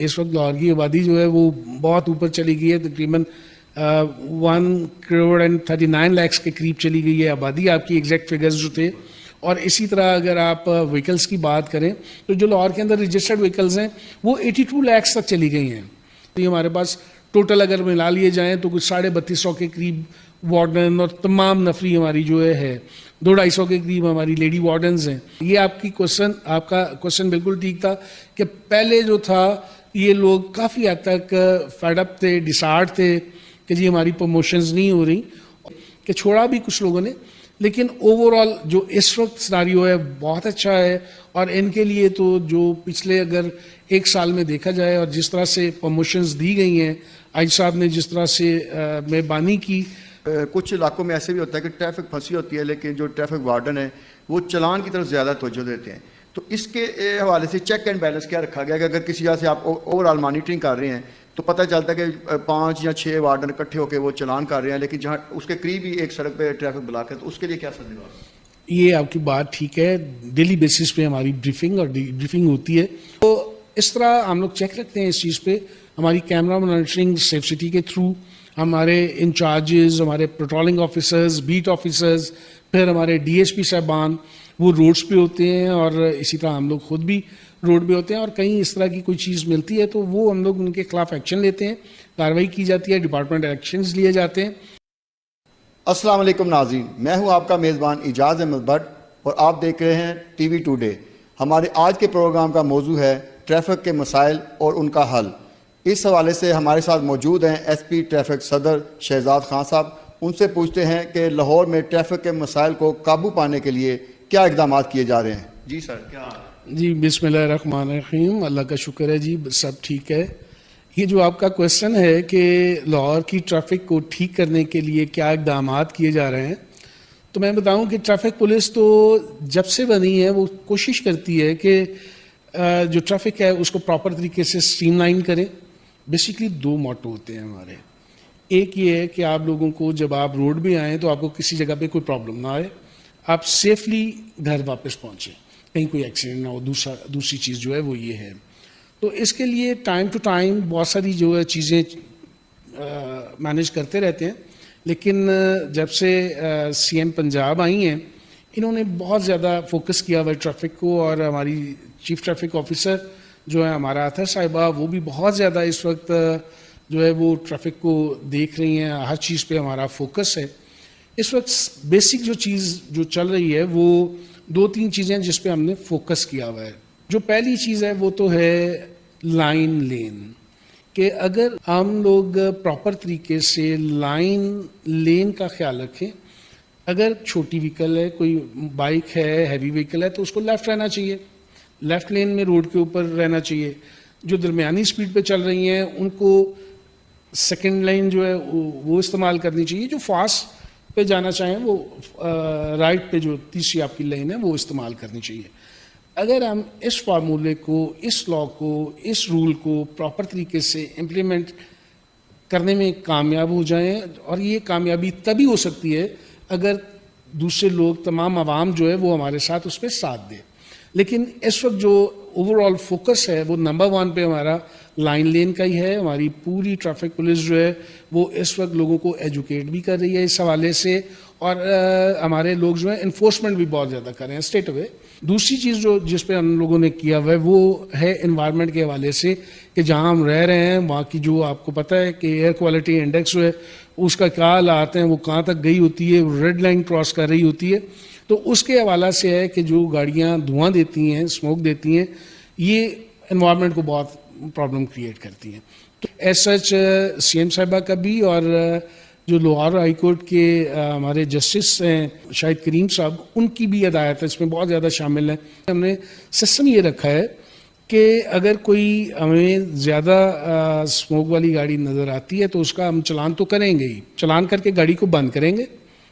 اس وقت لاہور کی آبادی جو ہے وہ بہت اوپر چلی گئی ہے، تقریباً 1,39,00,000 کے قریب چلی گئی ہے آبادی، آپ کی ایگزیکٹ فگرز جو تھے. اور اسی طرح اگر آپ وہیکلس کی بات کریں تو جو لاہور کے اندر رجسٹرڈ وہیکلز ہیں وہ 82 لاکھ تک چلی گئی ہیں. تو یہ ہمارے پاس ٹوٹل اگر ملا لیے جائیں تو کچھ 350 کے قریب وارڈن اور تمام نفری ہماری جو ہے 200-250 کے قریب ہماری لیڈی وارڈنز ہیں. یہ آپ کا کوشچن بالکل ٹھیک تھا کہ پہلے جو تھا یہ لوگ کافی حد تک فیڈ اپ تھے، ڈسارٹ تھے کہ جی ہماری پروموشنز نہیں ہو رہی، کہ چھوڑا بھی کچھ لوگوں نے. لیکن اوور آل جو اس وقت سناریو ہے بہت اچھا ہے. اور ان کے لیے تو جو پچھلے اگر ایک سال میں دیکھا جائے اور جس طرح سے پروموشنز دی گئی ہیں، آج صاحب نے جس طرح سے مہربانی کی. کچھ علاقوں میں ایسے بھی ہوتا ہے کہ ٹریفک پھنسی ہوتی ہے لیکن جو ٹریفک وارڈن ہے وہ چلان کی طرف زیادہ توجہ دیتے ہیں. تو اس کے حوالے سے چیک اینڈ بیلنس کیا رکھا گیا کہ اگر کسی جگہ سے آپ اوور آل مانیٹرنگ کر رہے ہیں تو پتہ چلتا ہے کہ 5 یا 6 وارڈن اکٹھے ہو کے وہ چلان کر رہے ہیں، لیکن جہاں اس کے قریب ہی ایک سڑک پہ ٹریفک بلاک ہے، تو اس کے لیے کیا سزا؟ یہ آپ کی بات ٹھیک ہے، ڈیلی بیسس پہ ہماری بریفنگ ہوتی ہے. تو اس طرح ہم لوگ چیک رکھتے ہیں اس چیز پہ. ہماری کیمرہ مانیٹرنگ سیف سٹی کے تھرو، ہمارے انچارجز، ہمارے پیٹرولنگ آفیسرز، بیٹ آفیسرز، پھر ہمارے ڈی ایس پی صاحبان وہ روڈز پہ ہوتے ہیں، اور اسی طرح ہم لوگ خود بھی روڈ پہ ہوتے ہیں. اور کہیں اس طرح کی کوئی چیز ملتی ہے تو وہ ہم لوگ ان کے خلاف ایکشن لیتے ہیں، کارروائی کی جاتی ہے، ڈپارٹمنٹ ایکشنز لیے جاتے ہیں. السلام علیکم ناظرین، میں ہوں آپ کا میزبان اعجاز احمد بٹ اور آپ دیکھ رہے ہیں ٹی وی ٹوڈے. ہمارے آج کے پروگرام کا موضوع ہے ٹریفک کے مسائل اور ان کا حل. اس حوالے سے ہمارے ساتھ موجود ہیں ایس پی ٹریفک صدر شہزاد خان صاحب. ان سے پوچھتے ہیں کہ لاہور میں ٹریفک کے مسائل کو قابو پانے کے لیے کیا اقدامات کیے جا رہے ہیں. جی سر، کیا؟ جی بسم اللہ الرحمن الرحیم، اللہ کا شکر ہے جی سب ٹھیک ہے. یہ جو آپ کا کویشچن ہے کہ لاہور کی ٹریفک کو ٹھیک کرنے کے لیے کیا اقدامات کیے جا رہے ہیں، تو میں بتاؤں کہ ٹریفک پولیس تو جب سے بنی ہے وہ کوشش کرتی ہے کہ جو ٹریفک ہے اس کو پراپر طریقے سے اسٹریم لائن کریں. بیسکلی 2 موٹو ہوتے ہیں ہمارے. ایک یہ ہے کہ آپ لوگوں کو جب آپ روڈ پہ آئیں تو آپ کو کسی جگہ پہ کوئی پرابلم نہ آئے، آپ سیفلی گھر واپس پہنچیں، کہیں کوئی ایکسیڈنٹ نہ ہو. دوسری چیز جو ہے وہ یہ ہے. تو اس کے لیے ٹائم ٹو ٹائم بہت ساری جو ہے چیزیں مینیج کرتے رہتے ہیں. لیکن جب سے سی ایم پنجاب آئی ہیں انہوں نے بہت زیادہ فوکس کیا ہوا ٹریفک کو، اور ہماری چیف ٹریفک آفیسر جو ہے ہمارا اطہر صاحبہ وہ بھی بہت زیادہ اس وقت جو ہے وہ ٹریفک کو دیکھ رہی ہیں. ہر چیز پہ ہمارا فوکس ہے. اس وقت بیسک جو چیز جو چل رہی ہے وہ 2-3 چیزیں جس پہ ہم نے فوکس کیا ہوا ہے. جو پہلی چیز ہے وہ تو ہے لائن لین، کہ اگر ہم لوگ پراپر طریقے سے لین کا خیال رکھیں. اگر چھوٹی وہیکل ہے، کوئی بائک ہے، ہیوی وہیکل ہے، تو اس کو لیفٹ رہنا چاہیے، لیفٹ لین میں روڈ کے اوپر رہنا چاہیے. جو درمیانی سپیڈ پہ چل رہی ہیں ان کو سیکنڈ لائن جو ہے وہ استعمال کرنی چاہیے. جو فاسٹ پہ جانا چاہیں وہ رائٹ پہ جو تیسری آپ کی لائن ہے وہ استعمال کرنی چاہیے. اگر ہم اس فارمولے کو، اس لا کو، اس رول کو پراپر طریقے سے امپلیمنٹ کرنے میں کامیاب ہو جائیں، اور یہ کامیابی تبھی ہو سکتی ہے اگر دوسرے لوگ، تمام عوام جو ہے وہ ہمارے ساتھ اس پہ ساتھ دے. لیکن اس وقت جو اوور آل فوکس ہے وہ نمبر 1 پہ ہمارا لائن لین کا ہی ہے. ہماری پوری ٹریفک پولیس جو ہے وہ اس وقت لوگوں کو ایجوکیٹ بھی کر رہی ہے اس حوالے سے، اور ہمارے لوگ جو ہیں انفورسمنٹ بھی بہت زیادہ کر رہے ہیں اسٹیٹ اوے. دوسری چیز جس پہ ہم لوگوں نے کیا ہوا ہے وہ ہے انوائرمنٹ کے حوالے سے، کہ جہاں ہم رہ رہے ہیں وہاں کی جو آپ کو پتہ ہے کہ ایئر کوالٹی انڈیکس جو ہے اس کا کیا حالات ہیں، وہ کہاں تک گئی ہوتی ہے، ریڈ لائن کراس کر رہی ہوتی ہے. تو اس کے حوالہ سے ہے کہ جو گاڑیاں دھواں دیتی ہیں، اسموک دیتی ہیں، یہ انوائرمنٹ کو بہت پرابلم کریٹ کرتی ہیں. تو ایز سچ سی ایم صاحبہ کا بھی، اور جو لاہور ہائی کورٹ کے ہمارے جسٹس ہیں شاہد کریم صاحب، ان کی بھی ہدایت اس میں بہت زیادہ شامل ہے. ہم نے سسٹم یہ رکھا ہے کہ اگر کوئی ہمیں زیادہ اسموک والی گاڑی نظر آتی ہے تو اس کا ہم چلان تو کریں گے ہی، چلان کر کے گاڑی کو بند کریں گے.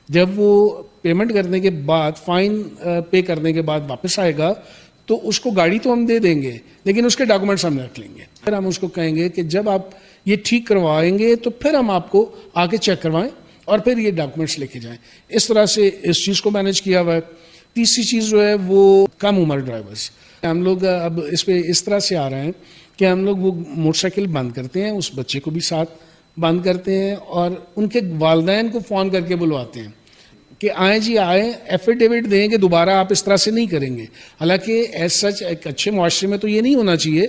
جب وہ پیمنٹ کرنے کے بعد، فائن پے کرنے کے بعد واپس آئے گا تو اس کو گاڑی تو ہم دے دیں گے، لیکن اس کے ڈاکومنٹس ہم رکھ لیں گے. پھر ہم اس کو کہیں گے کہ جب آپ یہ ٹھیک کروائیں گے تو پھر ہم آپ کو آ کے چیک کروائیں اور پھر یہ ڈاکومنٹس لے کے جائیں. اس طرح سے اس چیز کو مینیج کیا ہوا ہے. تیسری چیز جو ہے وہ کم عمر ڈرائیورس. ہم لوگ اب اس پہ اس طرح سے آ رہے ہیں کہ ہم لوگ وہ موٹر سائیکل بند کرتے ہیں, اس بچے کو بھی ساتھ بند کرتے ہیں اور ان کے والدین کو فون کر کے بلواتے ہیں کہ آئیں جی آئیں, ایفیڈیوٹ دیں کہ دوبارہ آپ اس طرح سے نہیں کریں گے. حالانکہ ایز سچ ایک اچھے معاشرے میں تو یہ نہیں ہونا چاہیے.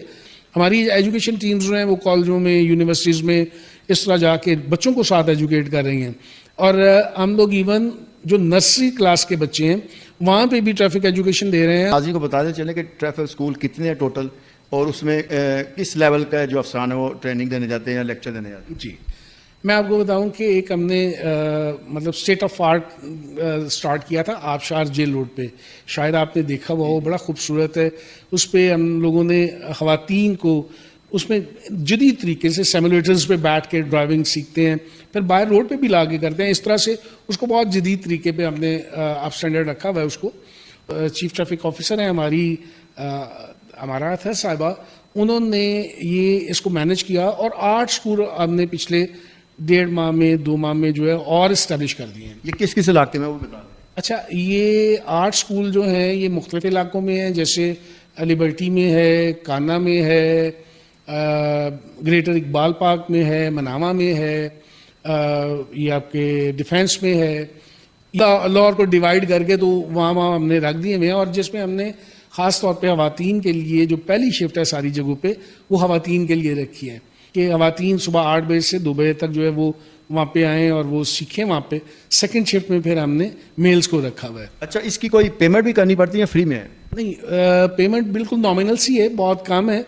ہماری ایجوکیشن ٹیمز جو ہیں وہ کالجوں میں, یونیورسٹیز میں اس طرح جا کے بچوں کو ساتھ ایجوکیٹ کر رہی ہیں. اور ہم لوگ ایون جو نرسری کلاس کے بچے ہیں وہاں پہ بھی ٹریفک ایجوکیشن دے رہے ہیں. ناظرین کو بتا دیں چلیں کہ ٹریفک اسکول کتنے ہیں ٹوٹل, اور اس میں کس لیول کا جو افسران ہے وہ ٹریننگ دینے جاتے ہیں یا لیکچر دینے جاتے ہیں؟ جی میں آپ کو بتاؤں کہ ایک ہم نے مطلب اسٹیٹ آف آرٹ اسٹارٹ کیا تھا آبشار جیل روڈ پہ, شاید آپ نے دیکھا ہوا وہ بڑا خوبصورت ہے. اس پہ ہم لوگوں نے خواتین کو اس میں جدید طریقے سے سیمولیٹرز پہ بیٹھ کے ڈرائیونگ سیکھتے ہیں, پھر باہر روڈ پہ بھی لا کے کرتے ہیں. اس طرح سے اس کو بہت جدید طریقے پہ ہم نے اپ اسٹینڈرڈ رکھا ہوا ہے. اس کو چیف ٹریفک آفیسر ہیں ہمارا تھا صاحبہ, انہوں نے یہ اس کو مینیج کیا اور 8 اسکول ہم نے پچھلے 1.5 ماہ میں 2 ماہ میں جو ہے اور اسٹیبلش کر دیے ہیں. یہ کس کس علاقے میں وہ بتا دیں؟ اچھا, یہ 8 اسکول جو ہیں یہ مختلف علاقوں میں ہیں, جیسے لبرٹی میں ہے, کانا میں ہے, گریٹر اقبال پارک میں ہے, مناما میں ہے, یہ آپ کے ڈیفینس میں ہے. لاہور کو ڈیوائیڈ کر کے تو وہاں ہم نے رکھ دیے ہوئے ہیں, اور جس میں ہم نے خاص طور پہ خواتین کے لیے جو پہلی شفٹ ہے ساری جگہوں پہ وہ خواتین کے لیے رکھی ہے کہ خواتین صبح 8 بجے سے 2 بجے تک جو ہے وہ وہاں پہ آئیں اور وہ سیکھیں وہاں پہ. سیکنڈ شفٹ میں پھر ہم نے میلز کو رکھا ہوا ہے. اچھا, اس کی کوئی پیمنٹ بھی کرنی پڑتی ہے یا فری میں ہے؟ نہیں, پیمنٹ بالکل نامنل سی ہے, بہت کم ہے.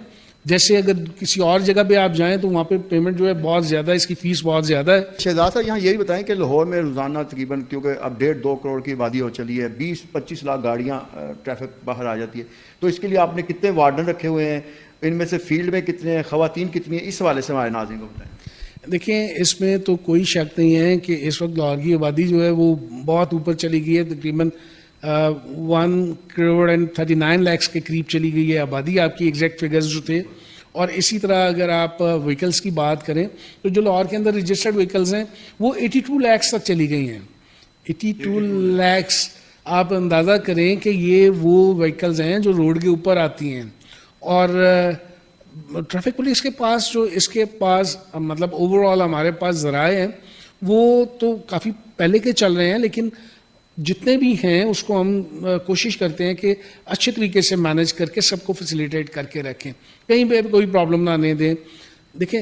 جیسے اگر کسی اور جگہ پہ آپ جائیں تو وہاں پہ پیمنٹ جو ہے بہت زیادہ ہے, اس کی فیس بہت زیادہ ہے. شہزاد صاحب یہاں یہ بھی بتائیں کہ لاہور میں روزانہ تقریباً کیونکہ اب 1.5-2 کروڑ کی آبادی ہو چلی ہے, 20-25 لاکھ گاڑیاں ٹریفک باہر آ جاتی ہے, تو اس کے لیے آپ نے کتنے وارڈن رکھے ہوئے ہیں, ان میں سے فیلڈ میں کتنے ہیں, خواتین کتنی ہیں, اس حوالے سے ہمارے ناظرین کو بتائیں. دیکھیں, اس میں تو کوئی شک نہیں ہے کہ اس وقت لاہور کی آبادی جو ہے وہ بہت اوپر چلی گئی ہے, تقریباً 1 کروڑ 39 لاکھ کے قریب چلی گئی ہے آبادی, آپ کی ایگزیکٹ فگرز جو تھے. اور اسی طرح اگر آپ وہیکلس کی بات کریں تو جو لاہور کے اندر رجسٹرڈ وہیکلز ہیں وہ 82 لاکھ تک چلی گئی ہیں. 82 لاکھ, آپ اندازہ کریں کہ یہ وہ وہیکلز ہیں جو روڈ کے اوپر آتی ہیں. اور ٹریفک پولیس کے پاس جو اس کے پاس مطلب اوور آل ہمارے پاس ذرائع ہیں وہ تو کافی پہلے کے چل رہے ہیں, لیکن جتنے بھی ہیں اس کو ہم کوشش کرتے ہیں کہ اچھے طریقے سے مینیج کر کے سب کو فیسیلیٹیٹ کر کے رکھیں, کہیں پہ کوئی پرابلم نہ آنے دیں. دیکھیں,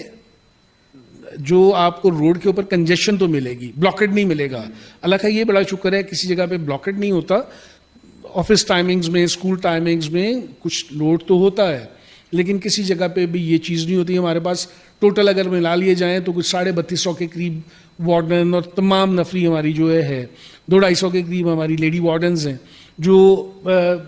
جو آپ کو روڈ کے اوپر کنجیشن تو ملے گی, بلاکڈ نہیں ملے گا. اللہ کا یہ بڑا شکر ہے کسی جگہ پہ بلاکڈ نہیں ہوتا. آفس ٹائمنگز میں, اسکول ٹائمنگز میں کچھ لوڈ تو ہوتا ہے, لیکن کسی جگہ پہ بھی یہ چیز نہیں ہوتی. ہمارے پاس ٹوٹل اگر ملا لیے جائیں تو کچھ 3250 کے قریب وارڈن اور تمام نفری ہماری جو ہے 200-250 کے قریب ہماری لیڈی وارڈنز ہیں, جو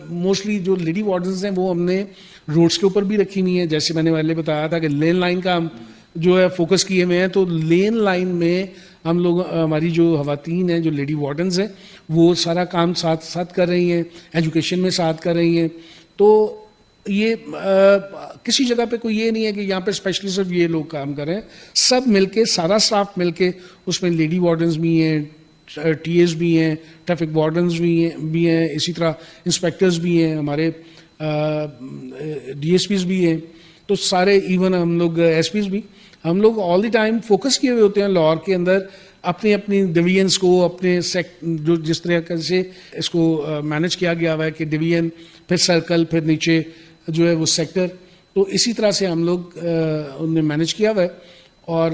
موسٹلی جو لیڈی وارڈنز ہیں وہ ہم نے روڈس کے اوپر بھی رکھی ہوئی ہیں. جیسے میں نے پہلے بتایا تھا کہ لین لائن کا ہم جو ہے فوکس کیے ہوئے ہیں, تو لین لائن میں ہم لوگ ہماری جو خواتین ہیں جو لیڈی وارڈنز ہیں وہ سارا کام ساتھ ساتھ کر رہی ہیں, ایجوکیشن میں ساتھ کر رہی ہیں. تو یہ کسی جگہ پہ کوئی یہ نہیں ہے کہ یہاں پہ اسپیشلی صرف یہ لوگ کام کر رہے ہیں, سب مل کے, سارا اسٹاف مل کے, اس میں لیڈی وارڈنز بھی ہیں, ٹی ایز بھی ہیں, ٹریفک وارڈنز بھی ہیں, اسی طرح انسپیکٹرز بھی ہیں, ہمارے ڈی ایس پیز بھی ہیں. تو سارے ایون ہم لوگ ایس پیز بھی, ہم لوگ آل دی ٹائم فوکس کیے ہوئے ہوتے ہیں لاہور کے اندر اپنی اپنی ڈویژنس کو, اپنے جو جس طرح سے اس کو مینیج کیا گیا ہوا ہے کہ ڈویژن, پھر سرکل, پھر نیچے جو ہے وہ سیکٹر. تو اسی طرح سے ہم لوگ ان نے مینیج کیا ہوا ہے, اور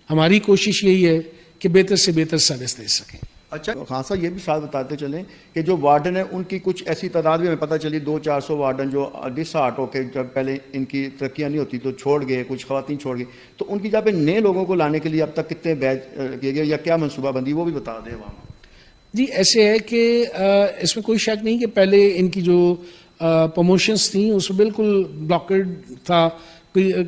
ہماری کوشش یہی ہے کہ بہتر سے بہتر سروس دے سکیں. اچھا خان صاحب, یہ بھی ساتھ بتاتے چلیں کہ جو وارڈن ہیں ان کی کچھ ایسی تعداد بھی ہمیں پتہ چلی 200-400 وارڈن جو ڈس ہارٹ ہو کے جب پہلے ان کی ترقیاں نہیں ہوتی تو چھوڑ گئے, کچھ خواتین چھوڑ گئی, تو ان کی جگہ پہ نئے لوگوں کو لانے کے لیے اب تک کتنے بیچ کیے گئے یا کیا منصوبہ بندی وہ بھی بتا دیں وہاں. جی ایسے ہے کہ اس میں کوئی شک نہیں کہ پہلے ان کی جو پروموشنس تھیں اس میں بالکل بلاکڈ تھا,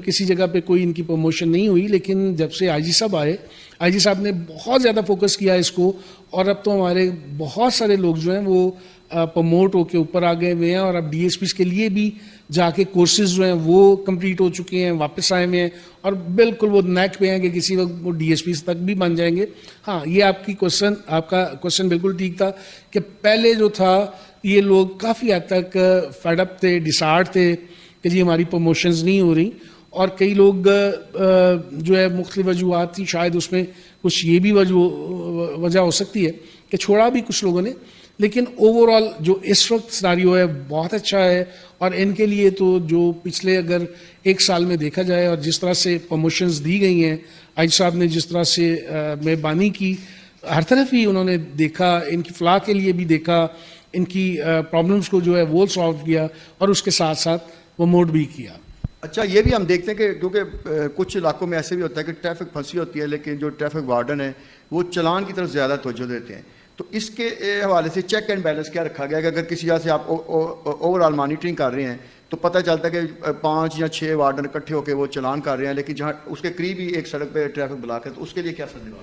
کسی جگہ پہ کوئی ان کی پروموشن نہیں ہوئی. لیکن جب سے آئی جی صاحب آئے, آئی جی صاحب نے بہت زیادہ فوکس کیا اس کو, اور اب تو ہمارے بہت سارے لوگ جو ہیں وہ پروموٹ ہو کے اوپر آ گئے ہوئے ہیں, اور اب ڈی ایس پیز کے لیے بھی جا کے کورسز جو ہیں وہ کمپلیٹ ہو چکے ہیں, واپس آئے ہوئے ہیں, اور بالکل وہ نیک پہ ہیں کہ کسی وقت وہ ڈی ایس پیز تک بھی بن جائیں گے. ہاں, یہ آپ کا کوشچن بالکل ٹھیک تھا کہ پہلے جو تھا یہ لوگ کافی حد تک فیڈ اپ تھے, ڈسارٹ تھے کہ جی ہماری پروموشنز نہیں ہو رہی, اور کئی لوگ جو ہے مختلف وجوہات تھی, شاید اس میں کچھ یہ بھی وجہ ہو سکتی ہے کہ چھوڑا بھی کچھ لوگوں نے, لیکن اوور آل جو اس وقت سناریو ہے بہت اچھا ہے. اور ان کے لیے تو جو پچھلے اگر ایک سال میں دیکھا جائے اور جس طرح سے پروموشنز دی گئی ہیں, آج صاحب نے جس طرح سے مہربانی کی, ہر طرف ہی انہوں نے دیکھا, ان کی فلاح کے لیے بھی دیکھا, ان کی پرابلمس کو جو ہے وہ سالو کیا, اور اس کے ساتھ ساتھ وہ موڈ بھی کیا. اچھا یہ بھی ہم دیکھتے ہیں کہ کیونکہ کچھ علاقوں میں ایسے بھی ہوتا ہے کہ ٹریفک پھنسی ہوتی ہے, لیکن جو ٹریفک وارڈن ہے وہ چلان کی طرف زیادہ توجہ دیتے ہیں. تو اس کے حوالے سے چیک اینڈ بیلنس کیا رکھا گیا کہ اگر کسی جگہ سے آپ اوور آل مانیٹرنگ کر رہے ہیں تو پتہ چلتا ہے کہ 5 یا 6 وارڈن اکٹھے ہو کے وہ چلان کر رہے ہیں, لیکن جہاں اس کے قریب ہی ایک سڑک پہ ٹریفک بلاک ہے, تو اس کے لیے کیا سزا؟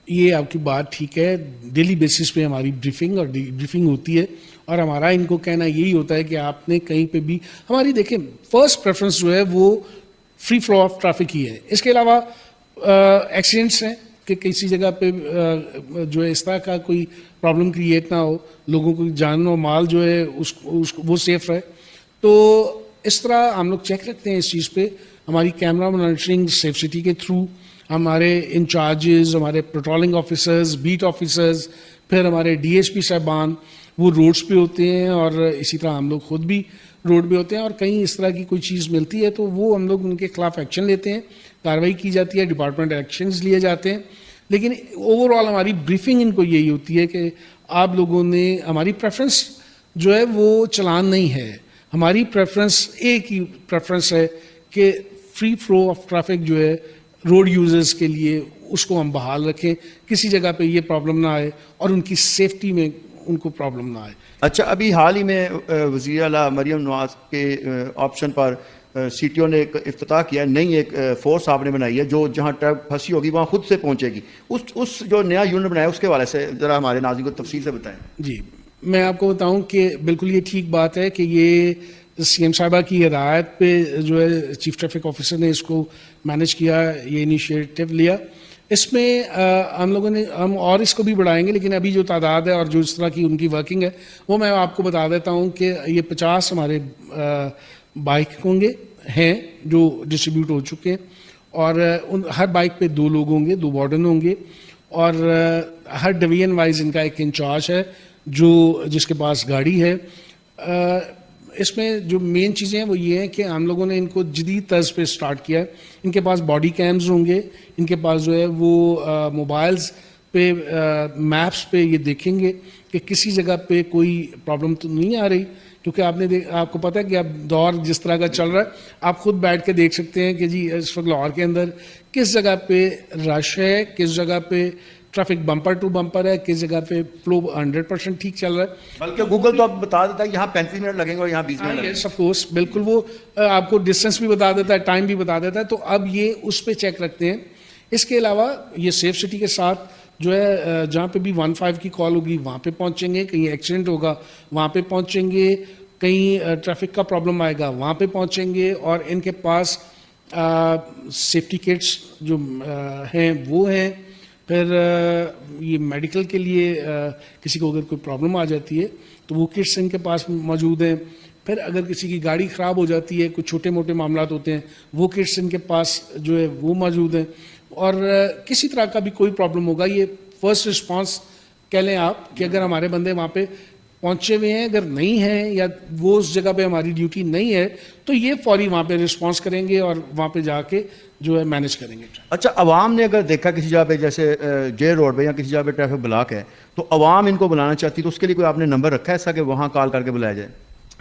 یہ آپ کی بات ٹھیک ہے, ڈیلی بیسس پہ ہماری بریفنگ ہوتی ہے, اور ہمارا ان کو کہنا یہی ہوتا ہے کہ آپ نے کہیں پہ بھی ہماری دیکھیں فرسٹ پریفرنس جو ہے وہ فری فلو آف ٹریفک ہی ہے. اس کے علاوہ ایکسیڈنٹس ہیں کہ کسی جگہ پہ جو ہے اس طرح کا کوئی پرابلم کریٹ نہ ہو, لوگوں کو جان و مال جو ہے وہ سیف رہے. تو اس طرح ہم لوگ چیک رکھتے ہیں اس چیز پہ. ہماری کیمرہ مانیٹرنگ سیف سٹی کے تھرو, ہمارے انچارجز, ہمارے پیٹرولنگ آفیسرز, بیٹ آفیسرز, پھر ہمارے ڈی ایس پی صاحبان وہ روڈز پہ ہوتے ہیں, اور اسی طرح ہم لوگ خود بھی روڈ پہ ہوتے ہیں. اور کہیں اس طرح کی کوئی چیز ملتی ہے تو وہ ہم لوگ ان کے خلاف ایکشن لیتے ہیں, کارروائی کی جاتی ہے, ڈپارٹمنٹ ایکشنز لیے جاتے ہیں. لیکن اوور آل ہماری بریفنگ ان کو یہی ہوتی ہے کہ آپ لوگوں نے, ہماری پریفرنس جو ہے وہ چلان نہیں ہے, ہماری پریفرنس ایک ہی پریفرنس ہے کہ فری فلو آف ٹریفک جو ہے روڈ یوزرز کے لیے اس کو ہم بحال رکھیں, کسی جگہ پہ یہ پرابلم نہ آئے اور ان کی سیفٹی میں ان کو پرابلم نہ آئے. اچھا ابھی حال ہی میں وزیر اعلیٰ مریم نواز کے آپشن پر سی ٹی او نے ایک افتتاح کیا ہے, نئی ایک فورس آپ نے بنائی ہے جو جہاں ٹریفک پھنسی ہوگی وہاں خود سے پہنچے گی. اس جو نیا یونٹ بنایا اس کے حوالے سے ذرا ہمارے ناظرین کو تفصیل سے بتائیں. جی میں آپ کو بتاؤں کہ بالکل یہ ٹھیک بات ہے کہ یہ سی ایم صاحبہ کی ہدایت پہ جو ہے چیف ٹریفک آفیسر نے اس کو مینیج کیا, یہ انیشیٹو لیا. اس میں ہم لوگوں نے ہم اور اس کو بھی بڑھائیں گے, لیکن ابھی جو تعداد ہے اور جو اس طرح کی ان کی ورکنگ ہے وہ میں آپ کو بتا دیتا ہوں کہ یہ 50 ہمارے بائک ہوں گے ہیں جو ڈسٹریبیوٹ ہو چکے ہیں, اور ہر بائک پہ 2 لوگ ہوں گے, 2 وارڈن ہوں گے, اور ہر ڈویژن وائز ان کا ایک انچارج ہے جس کے پاس گاڑی ہے. اس میں جو مین چیزیں ہیں وہ یہ ہیں کہ ہم لوگوں نے ان کو جدید طرز پہ سٹارٹ کیا ہے. ان کے پاس باڈی کیمز ہوں گے, ان کے پاس جو ہے وہ موبائلز پہ میپس پہ یہ دیکھیں گے کہ کسی جگہ پہ کوئی پرابلم تو نہیں آ رہی, کیونکہ آپ کو پتہ ہے کہ اب دور جس طرح کا چل رہا ہے, آپ خود بیٹھ کے دیکھ سکتے ہیں کہ جی اس وقت لاہور کے اندر کس جگہ پہ رش ہے, کس جگہ پہ ٹریفک بمپر ٹو بمپر ہے, کس جگہ پہ فلو 100% ٹھیک چل رہا ہے. بلکہ گوگل تو اب بتا دیتا ہے یہاں 35 منٹ لگیں گے اور یہاں 20 منٹ لگیں گے. یس آف کورس, بالکل وہ آپ کو ڈسٹینس بھی بتا دیتا ہے, ٹائم بھی بتا دیتا ہے. تو اب یہ اس پہ چیک رکھتے ہیں. اس کے علاوہ یہ سیف سٹی کے ساتھ جو ہے جہاں پہ بھی 15 کی کال ہوگی وہاں پہ پہنچیں گے, کہیں ایکسیڈنٹ ہوگا وہاں پہ پہنچیں گے, کہیں ٹریفک کا پرابلم آئے گا وہاں پہ پہنچیں گے, اور ان کے پاس سیفٹی کٹس جو ہیں وہ ہیں. پھر یہ میڈیکل کے لیے کسی کو اگر کوئی پرابلم آ جاتی ہے تو وہ کٹس ان کے پاس موجود ہیں. پھر اگر کسی کی گاڑی خراب ہو جاتی ہے, کچھ چھوٹے موٹے معاملات ہوتے ہیں, وہ کٹس ان کے پاس جو ہے وہ موجود ہیں. اور کسی طرح کا بھی کوئی پرابلم ہوگا, یہ فرسٹ رسپانس کہہ لیں آپ کہ اگر ہمارے بندے وہاں پہ پہنچے ہوئے ہیں, اگر نہیں ہیں یا وہ اس جگہ پہ ہماری ڈیوٹی نہیں ہے تو یہ فوری وہاں پہ رسپانس کریں گے اور وہاں پہ جا کے جو ہے مینیج کریں گے. اچھا عوام نے اگر دیکھا کسی جگہ پہ جیسے جے روڈ پہ یا کسی جگہ پہ ٹریفک بلاک ہے تو عوام ان کو بلانا چاہتی, تو اس کے لیے کوئی آپ نے نمبر رکھا ہے ایسا کہ وہاں کال کر کے بلایا جائے؟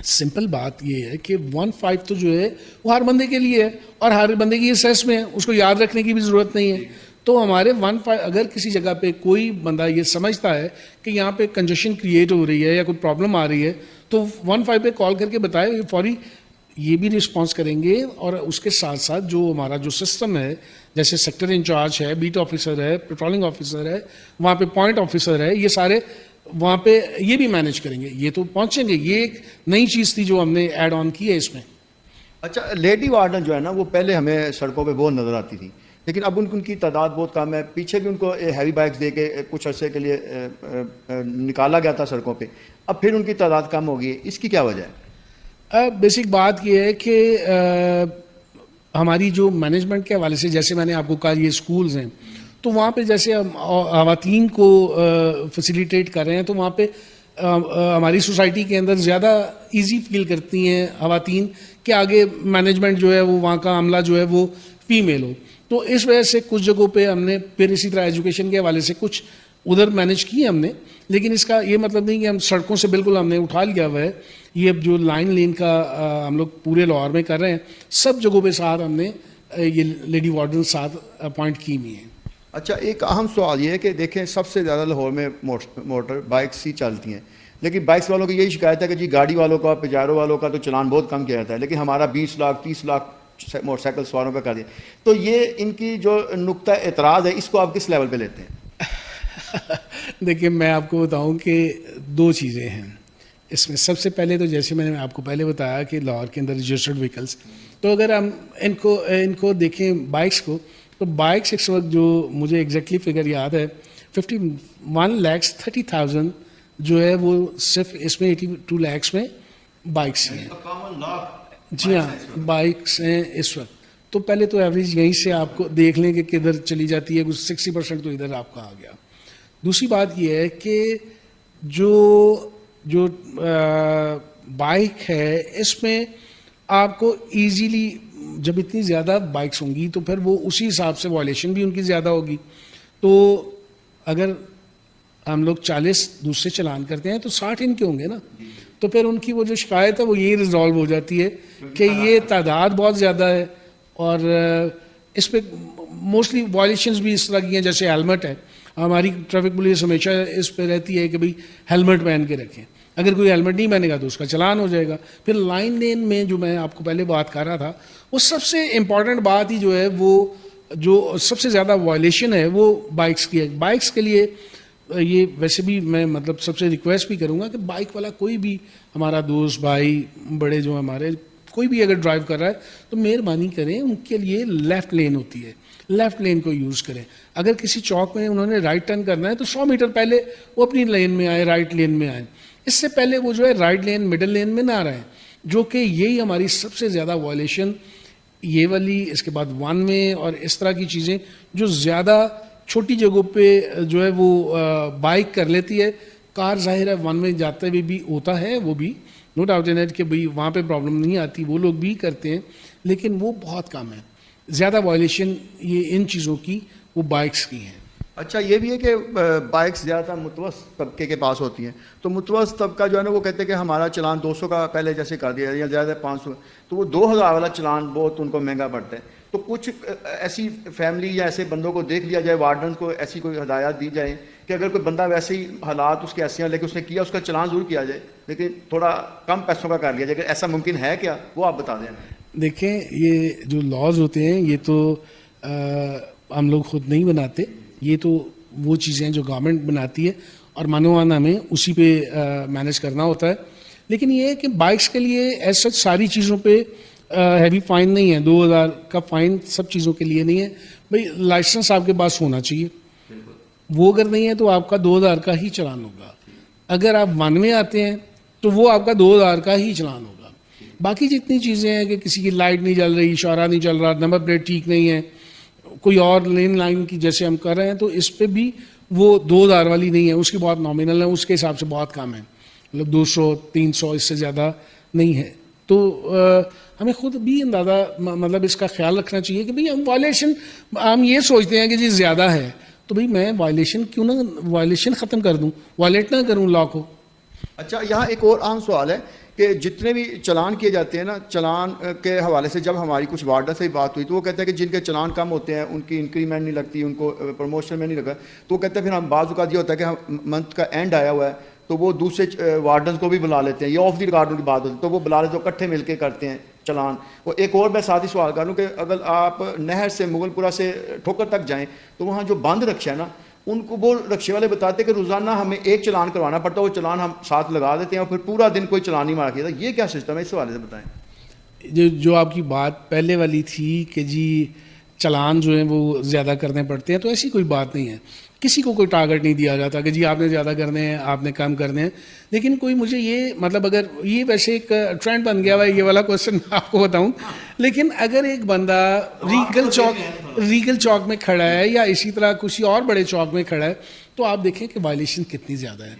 سمپل بات یہ ہے کہ 15 تو جو ہے وہ ہر بندے کے لیے ہے, اور ہر بندے کی اسیس میں ہے, اس کو یاد رکھنے کی بھی ضرورت نہیں ہے. تو ہمارے 15 اگر کسی جگہ پہ کوئی بندہ یہ سمجھتا ہے کہ یہاں پہ کنجیشن کریٹ ہو رہی ہے یا کوئی پرابلم آ رہی ہے تو 15 پہ کال کر کے بتائے, فوری یہ بھی رسپانس کریں گے. اور اس کے ساتھ ساتھ جو ہمارا جو سسٹم ہے, جیسے سیکٹر انچارج ہے, بیٹ آفیسر ہے, پیٹرولنگ آفیسر ہے, وہاں پہ پوائنٹ آفیسر ہے, یہ سارے وہاں پہ یہ بھی مینیج کریں گے. یہ تو پہنچیں گے, یہ ایک نئی چیز تھی جو ہم نے ایڈ آن کی ہے اس میں. اچھا لیڈی وارڈن جو ہے نا وہ پہلے ہمیں سڑکوں پہ بہت نظر آتی تھی, لیکن اب ان کی تعداد بہت کم ہے. پیچھے بھی ان کو ہیوی بائکس دے کے کچھ عرصے کے لیے نکالا گیا تھا سڑکوں پہ, اب پھر ان کی تعداد کم ہو گئی ہے, اس کی کیا وجہ ہے؟ بیسک بات یہ ہے کہ ہماری جو مینجمنٹ کے حوالے سے جیسے میں نے آپ کو کہا یہ اسکولز ہیں تو وہاں پہ جیسے ہم خواتین کو فیسیلیٹیٹ کر رہے ہیں تو وہاں پہ ہماری سوسائٹی کے اندر زیادہ ایزی فیل کرتی ہیں خواتین کہ آگے مینجمنٹ جو ہے وہ وہاں کا عملہ جو ہے وہ فیمیل ہو. تو اس وجہ سے کچھ جگہوں پہ ہم نے پھر اسی طرح ایجوکیشن کے حوالے سے کچھ ادھر مینیج کی ہم نے, لیکن اس کا یہ مطلب نہیں کہ ہم سڑکوں سے بالکل ہم نے اٹھا لیا ہوا ہے. یہ اب جو لائن لین کا ہم لوگ پورے لاہور میں کر رہے ہیں سب جگہوں پہ ساتھ ہم نے یہ لیڈی وارڈن ساتھ اپوائنٹ کی ہوئی ہیں. اچھا, ایک اہم سوال یہ ہے کہ دیکھیں سب سے زیادہ لاہور میں موٹر بائکس ہی چلتی ہیں, لیکن بائکس والوں کی یہی شکایت ہے کہ جی گاڑی والوں کا پجارو والوں کا تو چلان بہت کم کیا جاتا ہے, لیکن ہمارا 20 لاکھ 30 لاکھ موٹر سائیکل سواروں کا کر دیا. تو یہ ان کی جو نقطہ اعتراض ہے اس کو آپ کس لیول پہ لیتے ہیں؟ دیکھیے میں آپ کو بتاؤں کہ دو چیزیں ہیں اس میں. سب سے پہلے تو جیسے میں نے آپ کو پہلے بتایا کہ لاہور کے اندر رجسٹرڈ وہیکلس, تو اگر ہم ان کو دیکھیں بائکس کو, تو بائکس اس وقت جو مجھے ایگزیکٹلی فگر یاد ہے 51,30,000 جو ہے وہ صرف اس میں 82 لاکھ میں بائکس ہیں. جی ہاں بائکس ہیں اس وقت. تو پہلے تو ایوریج یہیں سے آپ کو دیکھ لیں کہ کدھر چلی جاتی ہے, کچھ 60% تو ادھر آپ کا آ گیا. دوسری بات یہ ہے کہ جو بائک ہے اس میں آپ کو ایزیلی جب اتنی زیادہ بائکس ہوں گی تو پھر وہ اسی حساب سے وائلیشن بھی ان کی زیادہ ہوگی. تو اگر ہم لوگ 40 دوسرے چلان کرتے ہیں تو 60 ان کے ہوں گے نا, تو پھر ان کی وہ جو شکایت ہے وہ یہی ریزالو ہو جاتی ہے کہ یہ تعداد بہت زیادہ ہے اور اس پہ موسٹلی وائلیشنز بھی اس طرح کی ہیں. جیسے ہیلمٹ ہے, ہماری ٹریفک پولیس ہمیشہ اس پہ رہتی ہے کہ بھئی ہیلمٹ پہن کے رکھیں, اگر کوئی ہیلمٹ نہیں پہنے گا تو اس کا چلان ہو جائے گا. پھر لائن لین میں جو میں آپ کو پہلے بات کر رہا تھا وہ سب سے امپورٹنٹ بات ہی جو ہے وہ جو سب سے زیادہ وائلیشن ہے وہ بائکس کی ہے. بائکس کے لیے یہ ویسے بھی میں مطلب سب سے ریکویسٹ بھی کروں گا کہ بائک والا کوئی بھی ہمارا دوست بھائی بڑے جو ہمارے کوئی بھی اگر ڈرائیو کر رہا ہے تو مہربانی کریں ان کے لیے لیفٹ لین ہوتی ہے, لیفٹ لین کو یوز کریں. اگر کسی چوک میں انہوں نے رائٹ ٹرن کرنا ہے تو 100 میٹر پہلے وہ اپنی لین میں آئے, رائٹ لین میں آئے. اس سے پہلے وہ جو ہے رائٹ لین مڈل لین میں نہ رہیں, جو کہ یہی ہماری سب سے زیادہ وائلیشن یہ والی, اس کے بعد ون وے اور اس طرح کی چیزیں جو زیادہ چھوٹی جگہوں پہ جو ہے وہ بائک کر لیتی ہے. کار ظاہر ہے ون وے جاتے ہوئے بھی ہوتا ہے, وہ بھی نو ڈاؤٹ ان اٹ کہ بھئی وہاں پہ پرابلم نہیں آتی, وہ لوگ بھی کرتے ہیں, لیکن وہ بہت کم ہے. زیادہ وائلیشن یہ ان چیزوں کی وہ بائکس کی ہیں. اچھا, یہ بھی ہے کہ بائکس زیادہ متوسط طبقے کے پاس ہوتی ہیں, تو متوسط طبقہ جو ہے نا وہ کہتے ہیں کہ ہمارا چلان 200 کا پہلے جیسے کر دیا یا زیادہ 500, تو وہ 2000 والا چلان بہت ان کو مہنگا پڑتا ہے. تو کچھ ایسی فیملی یا ایسے بندوں کو دیکھ لیا جائے, وارڈن کو ایسی کوئی ہدایات دی جائیں کہ اگر کوئی بندہ ویسے ہی حالات اس کے ایسے ہیں لیکن اس نے کیا, اس کا چلان ضرور کیا جائے لیکن تھوڑا کم پیسوں کا کر لیا جائے. ایسا ممکن ہے کیا, وہ آپ بتا دیں. دیکھیں یہ جو لاز ہوتے ہیں یہ تو ہم لوگ خود نہیں بناتے, یہ تو وہ چیزیں جو گورنمنٹ بناتی ہے اور مانوان ہمیں اسی پہ مینیج کرنا ہوتا ہے. لیکن یہ ہے کہ بائکس کے لیے ایسا ساری چیزوں پہ ہیوی فائن نہیں ہے. 2000 کا فائن سب چیزوں کے لیے نہیں ہے. بھئی لائسنس آپ کے پاس ہونا چاہیے, وہ اگر نہیں ہے تو آپ کا 2000 کا ہی چلان ہوگا. اگر آپ ون میں آتے ہیں تو وہ آپ کا 2000 کا ہی چلان ہوگا. باقی جتنی چیزیں ہیں کہ کسی کی لائٹ نہیں جل رہی, اشارہ نہیں چل رہا, نمبر پلیٹ ٹھیک نہیں ہے, کوئی اور لین لائن کی جیسے ہم کر رہے ہیں, تو اس پہ بھی وہ 2000 والی نہیں ہے, اس کی بہت نامینل ہے, اس کے حساب سے بہت کم ہے, مطلب 200 300 اس سے زیادہ نہیں ہے. تو ہمیں خود بھی اندازہ مطلب اس کا خیال رکھنا چاہیے کہ بھئی ہم وائلیشن ہم یہ سوچتے ہیں کہ جی زیادہ ہے, تو بھئی میں وائلیشن کیوں نہ وائلیشن ختم کر دوں, وائلیٹ نہ کروں لا کو. اچھا, یہاں ایک اور عام سوال ہے کہ جتنے بھی چلان کیے جاتے ہیں نا, چلان کے حوالے سے جب ہماری کچھ وارڈر سے بات ہوئی تو وہ کہتے ہیں کہ جن کے چلان کم ہوتے ہیں ان کی انکریمنٹ نہیں لگتی, ان کو پروموشن میں نہیں لگا, تو وہ کہتے ہیں پھر ہم بعض اوقات یہ ہوتا ہے کہ منتھ کا اینڈ آیا ہوا ہے تو وہ دوسرے وارڈنز کو بھی بلا لیتے ہیں, یہ آف دی ریکارڈ کی بات ہوتی ہے تو وہ بلا لیتے ہیں, اکٹھے مل کے کرتے ہیں چلان. اور ایک اور میں ساتھ ہی سوال کروں کہ اگر آپ نہر سے مغل پورہ سے ٹھوکر تک جائیں تو وہاں جو بند رکشا ہے نا, ان کو وہ رکشے والے بتاتے ہیں کہ روزانہ ہمیں ایک چلان کروانا پڑتا ہے, وہ چلان ہم ساتھ لگا دیتے ہیں اور پھر پورا دن کوئی چلان نہیں مارا کیا. یہ کیا سسٹم ہے, اس حوالے سے بتائیں. جو آپ کی بات پہلے والی تھی کہ جی چلان جو ہیں وہ زیادہ کرنے پڑتے ہیں, تو ایسی کوئی بات نہیں ہے. کسی کو کوئی ٹارگٹ نہیں دیا جاتا کہ جی آپ نے زیادہ کرنے ہیں, آپ نے کم کرنے ہیں. لیکن کوئی مجھے یہ مطلب اگر یہ ویسے ایک ٹرینڈ بن گیا ہوا ہے یہ والا کوشچن میں آپ کو بتاؤں, لیکن اگر ایک بندہ ریگل چوک میں کھڑا ہے یا اسی طرح کسی اور بڑے چوک میں کھڑا ہے تو آپ دیکھیں کہ وائلیشن کتنی زیادہ ہے.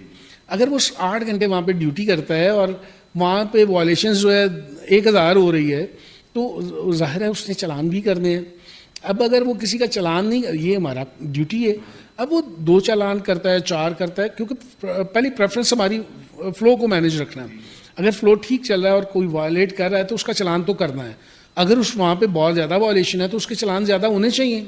اگر وہ 8 گھنٹے وہاں پہ ڈیوٹی کرتا ہے اور وہاں پہ وائلیشنز جو ہے 1000 ہو رہی ہے تو ظاہر ہے اس نے چلان بھی کرنے ہیں. اب اگر وہ کسی کا چلان نہیں, یہ ہمارا ڈیوٹی ہے, اب وہ 2 چالان کرتا ہے 4 کرتا ہے, کیونکہ پہلی پریفرنس ہماری فلو کو مینیج رکھنا ہے. اگر فلو ٹھیک چل رہا ہے اور کوئی وائلیٹ کر رہا ہے تو اس کا چلان تو کرنا ہے. اگر اس وہاں پہ بہت زیادہ وائلیشن ہے تو اس کے چلان زیادہ ہونے چاہیے,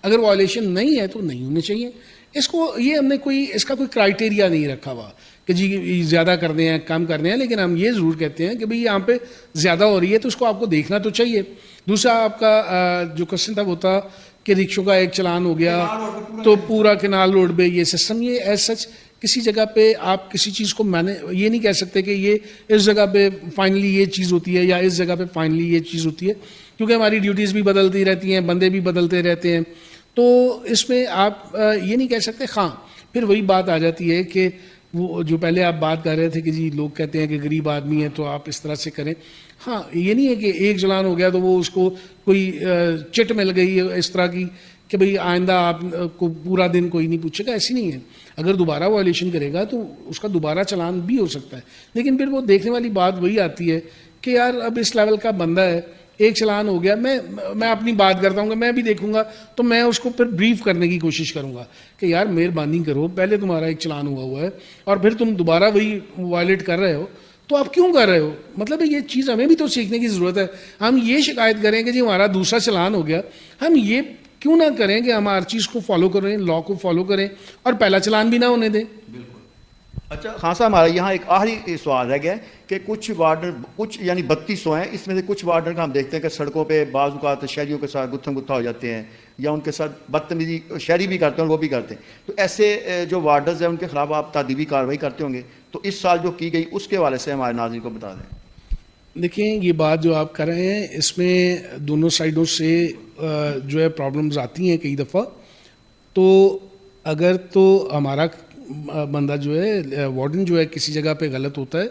اگر وائلیشن نہیں ہے تو نہیں ہونے چاہیے. اس کو یہ ہم نے اس کا کوئی کرائٹیریا نہیں رکھا ہوا کہ جی زیادہ کرنے ہیں کم کرنے ہیں, لیکن ہم یہ ضرور کہتے ہیں کہ بھئی یہاں پہ زیادہ ہو رہی ہے تو اس کو آپ کو دیکھنا تو چاہیے. دوسرا آپ کا جو کوشچن تھا وہ تھا کہ رکشوں کا ایک چلان ہو گیا تو پورا کنال روڈ پہ یہ سسٹم, یہ ایز سچ کسی جگہ پہ آپ کسی چیز کو یہ نہیں کہہ سکتے کہ یہ اس جگہ پہ فائنلی یہ چیز ہوتی ہے یا اس جگہ پہ فائنلی یہ چیز ہوتی ہے, کیونکہ ہماری ڈیوٹیز بھی بدلتی رہتی ہیں, بندے بھی بدلتے رہتے ہیں. تو اس میں آپ یہ نہیں کہہ سکتے. ہاں پھر وہی بات آ جاتی ہے کہ وہ جو پہلے آپ بات کر رہے تھے کہ جی لوگ کہتے ہیں کہ غریب آدمی ہے تو آپ اس طرح سے کریں. ہاں یہ نہیں ہے کہ ایک چلان ہو گیا تو وہ اس کو کوئی چٹ مل گئی اس طرح کی کہ بھئی آئندہ آپ کو پورا دن کوئی نہیں پوچھے گا, ایسی نہیں ہے. اگر دوبارہ وائلیشن کرے گا تو اس کا دوبارہ چلان بھی ہو سکتا ہے. لیکن پھر وہ دیکھنے والی بات وہی آتی ہے کہ یار اب اس لیول کا بندہ ہے, ایک چلان ہو گیا, میں اپنی بات کرتا ہوں کہ میں بھی دیکھوں گا تو میں اس کو پھر بریف کرنے کی کوشش کروں گا کہ یار مہربانی کرو, پہلے تمہارا ایک چلان ہوا ہے اور پھر تم دوبارہ وہی وائلیٹ کر رہے ہو تو آپ کیوں کر رہے ہو. مطلب یہ چیز ہمیں بھی تو سیکھنے کی ضرورت ہے. ہم یہ شکایت کریں کہ جی ہمارا دوسرا چلان ہو گیا, ہم یہ کیوں نہ کریں کہ ہم ہر چیز کو فالو کریں, لا کو فالو کریں اور پہلا چلان بھی نہ ہونے دیں. اچھا خان صاحب, ہمارا یہاں ایک آخری سوال رہ گیا ہے کہ کچھ وارڈر کچھ یعنی 3200 ہیں, اس میں سے کچھ وارڈر کا ہم دیکھتے ہیں کہ سڑکوں پہ بعض اوقات شہریوں کے ساتھ گتھم گتھا ہو جاتے ہیں یا ان کے ساتھ بدتمیزی شہری بھی کرتے ہیں اور وہ بھی کرتے ہیں. تو ایسے جو وارڈرز ہیں ان کے خلاف آپ تعدیبی کارروائی کرتے ہوں گے, تو اس سال جو کی گئی اس کے حوالے سے ہمارے ناظرین کو بتا دیں. دیکھیں یہ بات جو آپ کر رہے ہیں اس میں دونوں سائڈوں سے جو ہے پرابلمز آتی ہیں کئی دفعہ. تو اگر تو ہمارا بندہ جو ہے وارڈن جو ہے کسی جگہ پہ غلط ہوتا ہے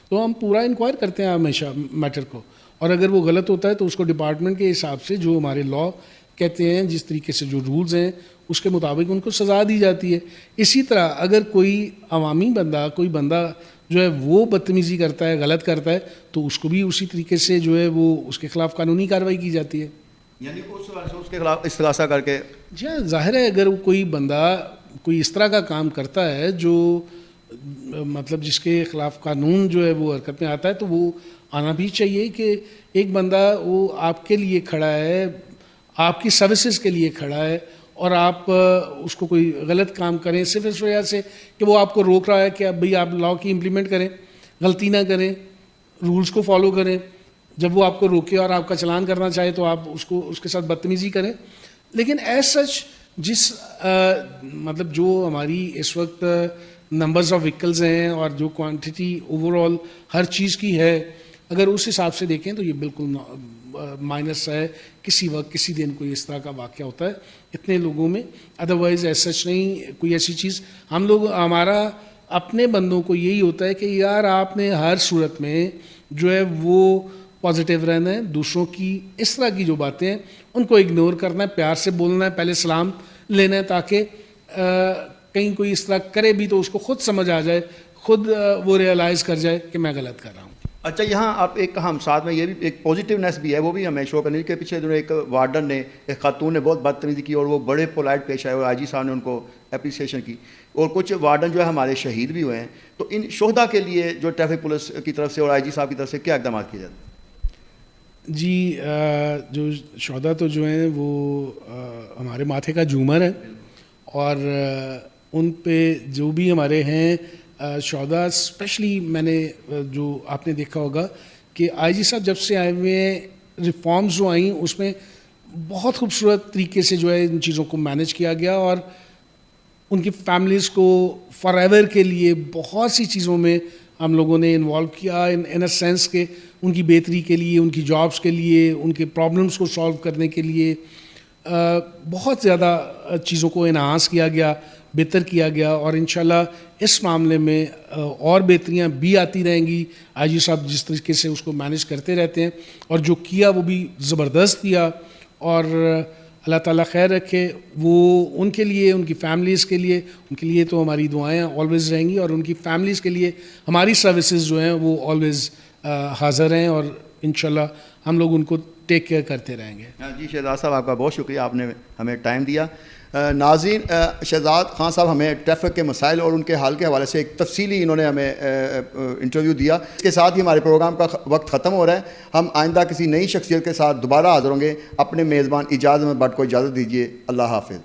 تو ہم پورا انکوائر کرتے ہیں ہمیشہ میٹر کو, اور اگر وہ غلط ہوتا ہے تو اس کو ڈپارٹمنٹ کے حساب سے جو ہمارے لا کہتے ہیں, جس طریقے سے جو رولز ہیں اس کے مطابق ان کو سزا دی جاتی ہے. اسی طرح اگر کوئی عوامی بندہ کوئی بندہ جو ہے وہ بدتمیزی کرتا ہے, غلط کرتا ہے, تو اس کو بھی اسی طریقے سے جو ہے وہ اس کے خلاف قانونی کارروائی کی جاتی ہے. یعنی اس کے خلاف استغاثہ کر کے جی ہاں, ظاہر ہے اگر کوئی بندہ کوئی اس طرح کا کام کرتا ہے جو مطلب جس کے خلاف قانون جو ہے وہ حرکت میں آتا ہے تو وہ آنا بھی چاہیے کہ ایک بندہ وہ آپ کے لیے کھڑا ہے, آپ کی سروسز کے لیے کھڑا ہے اور آپ اس کو کوئی غلط کام کریں صرف اس وجہ سے کہ وہ آپ کو روک رہا ہے کہ اب بھئی آپ لا کی امپلیمنٹ کریں, غلطی نہ کریں, رولز کو فالو کریں. جب وہ آپ کو روکے اور آپ کا چلان کرنا چاہے تو آپ اس کے ساتھ بدتمیزی کریں. لیکن ایز سچ جس مطلب جو ہماری اس وقت نمبرز آف وہیکلز ہیں اور جو کوانٹٹی اوور آل ہر چیز کی ہے, اگر اس حساب سے دیکھیں تو یہ بالکل مائنس ہے. کسی وقت کسی دن کوئی اس طرح کا واقعہ ہوتا ہے اتنے لوگوں میں, ادروائز ایز سچ نہیں کوئی ایسی چیز. ہم لوگ ہمارا اپنے بندوں کو یہی ہوتا ہے کہ یار آپ نے ہر صورت میں جو ہے وہ پازیٹیو رہنا ہے, دوسروں کی اس طرح کی جو باتیں ہیں ان کو اگنور کرنا ہے, پیار سے بولنا ہے, پہلے سلام لینا ہے تاکہ کہیں کوئی اس طرح کرے بھی تو اس کو خود سمجھ آ جائے, خود وہ ریئلائز کر جائے کہ میں غلط کر رہا ہوں. اچھا یہاں آپ ایک ہم ساتھ میں یہ بھی ایک پازیٹیونیس بھی ہے وہ بھی ہمیں شو کرنے کے پیچھے جو ایک وارڈن نے ایک خاتون نے بہت بدتمیزی کی اور وہ بڑے پولائٹ پیش آئے اور آئی جی صاحب نے ان کو اپریسیشن کی, اور کچھ وارڈن جو ہے ہمارے شہید بھی ہوئے ہیں. تو ان شہداء کے لیے جو ٹریفک پولیس کی طرف سے اور آئی جی صاحب کی طرف سے کیا اقدامات کیے جاتے ہیں؟ جی جو شہداء تو جو ہیں وہ ہمارے ماتھے کا جھومر ہے, اور ان پہ جو بھی ہمارے ہیں شہداء اسپیشلی میں نے جو آپ نے دیکھا ہوگا کہ آئی جی صاحب جب سے آئے ہوئے ہیں ریفارمز جو آئیں اس میں بہت خوبصورت طریقے سے جو ہے ان چیزوں کو مینیج کیا گیا, اور ان کی فیملیز کو فار ایور کے لیے بہت سی چیزوں میں ہم لوگوں نے انوالو کیا ان اے سینس کہ ان کی بہتری کے لیے, ان کی جابس کے لیے, ان کے پرابلمس کو سالو کرنے کے لیے بہت زیادہ چیزوں کو انہانس کیا گیا. بہتر کیا گیا اور انشاءاللہ اس معاملے میں اور بہتریاں بھی آتی رہیں گی. آئی جی صاحب جس طریقے سے اس کو مینیج کرتے رہتے ہیں اور جو کیا وہ بھی زبردست کیا, اور اللہ تعالیٰ خیر رکھے. وہ ان کے لیے, ان کی فیملیز کے لیے تو ہماری دعائیں آلویز رہیں گی, اور ان کی فیملیز کے لیے ہماری سروسز جو ہیں وہ آلویز حاضر ہیں, اور انشاءاللہ ہم لوگ ان کو ٹیک کیئر کرتے رہیں گے. جی شہزاد صاحب آپ کا بہت شکریہ, آپ نے ہمیں ٹائم دیا. ناظرین, شہزاد خان صاحب ہمیں ٹریفک کے مسائل اور ان کے حل کے حوالے سے ایک تفصیلی انہوں نے ہمیں انٹرویو دیا. اس کے ساتھ ہی ہمارے پروگرام کا وقت ختم ہو رہا ہے. ہم آئندہ کسی نئی شخصیت کے ساتھ دوبارہ حاضر ہوں گے. اپنے میزبان اجاز احمد بٹ کو اجازت دیجیے. اللہ حافظ.